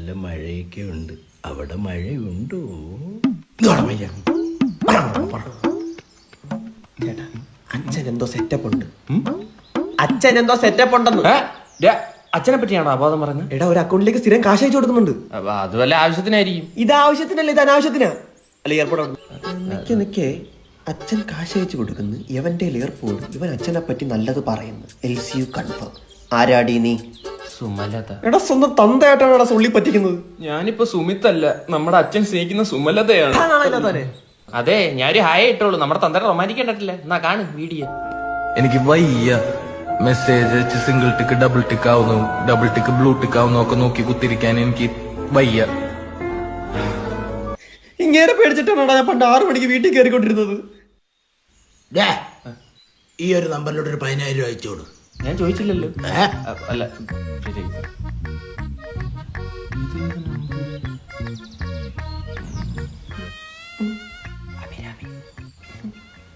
നല്ല മഴയൊക്കെ ഉണ്ട്. അവിടെ മഴയുണ്ടോ? ചേട്ടാ അച്ഛൻ എന്തോ സെറ്റപ്പ് ഉണ്ട്. അച്ഛൻ എന്തോ സെറ്റപ്പ് ഉണ്ടെന്ന്. അച്ഛനെ പറ്റിയാണോ അബോധം പറഞ്ഞത്? എടാ ഒരു അക്കൗണ്ടിലേക്ക് സ്ഥിരം കാശ് അയച്ചു കൊടുക്കുന്നുണ്ട്. അത് വല്ല ആവശ്യത്തിനായിരിക്കും. ഇത് ആവശ്യത്തിനല്ല, ഇത് അനാവശ്യത്തിനാ. അല്ല എയർപോർട്ട് നിക്കേ അച്ഛൻ കാശ് അയച്ചു കൊടുക്കുന്നു. ഇവന്റെ എയർപോർട്ട് ഇവൻ അച്ഛനെ പറ്റി നല്ലത് പറയുന്നു. LCU confirm. ആരാടി നീ? സുമലത. എടാ സ്വന്തം തന്തയായിട്ടാണ് എടാ സുള്ളി പറ്റിക്കുന്നത്. ഞാനിപ്പോ സുമിത്തല്ല, നമ്മുടെ അച്ഛൻ സ്നേഹിക്കുന്ന സുമലതയാണ്. അതെ, ഞാനൊരു ഹായ ഇട്ടോളൂ. നമ്മുടെ തന്തയുടെ റൊമാൻറ്റിക് കണ്ടിട്ടില്ല. എന്നാ കാണും വീഡിയോ. എനിക്ക് വയ്യ മെസ്സേജ് അയച്ച് സിംഗിൾ ടിക്ക് ഡബിൾ ടിക്ക് ആവുന്നു, ഡബിൾ ടിക്ക് ബ്ലൂ ടിക്ക് ആവുന്നു ഒക്കെ നോക്കി കുത്തിരിക്കാൻ എനിക്ക് വയ്യ. ഇങ്ങനെ പേടിച്ചിട്ടാണ് ഞാൻ പണ്ട് 6 മണിക്ക് വീട്ടിൽ കയറിക്കൊണ്ടിരുന്നത്. ഈ ഒരു നമ്പറിലോട്ട് ഒരു 10,000 രൂപ അയച്ചോളൂ. ഞാൻ ചോദിച്ചില്ലല്ലോ. അല്ല ശരി.